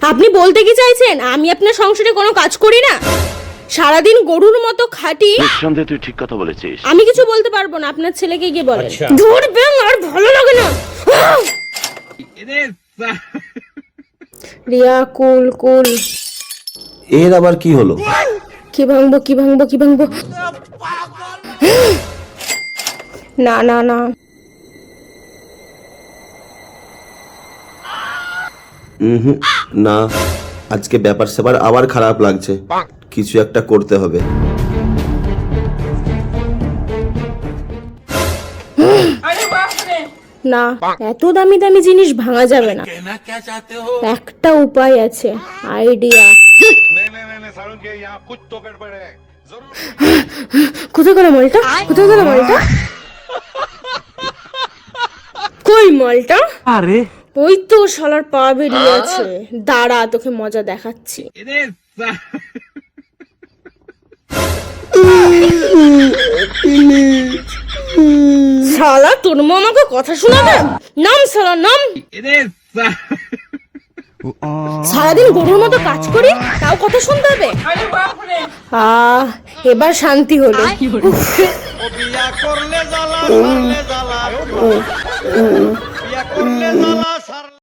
আপনি বলতে কি চাইছেন আমি আপনার সংসারে কোনো কাজ করি না? সারাদিন গরুর মতো খাটি। নিঃসন্দেহে তুই ঠিক কথা বলেছিস। আমি কিছু বলতে পারবো না, আপনার ছেলেকে গিয়ে বলেন। ধুর ব্যাং, আর ভালো লাগে না। রিয়া কুল কুল। এর আবার কি হলো? কি ভাঙবো কি ভাঙবো কি ভাঙবো? না না না, না, আজকে ব্যাপার স্যাপার আবার খারাপ লাগছে। কিছু একটা করতে হবে। না, এত দামি দামি জিনিস ভাঙা যাবে না। একটা উপায় আছে, আইডিয়া। কোথায় গেল মালটা? কোথায় গেল মালটা? কই মালটা? আরে ওই তো শালার পা বেরিয়ে আছে। দাঁড়া, তোকে মজা দেখাচ্ছি। শালা তোর মা আমাকে কথা শোনাবে? নাম শালা নাম। সারাদিন গরুর মতো কাজ করি, তাও কথা শুনতে হবে? এবার শান্তি হলো। বিয়া করলে জ্বালা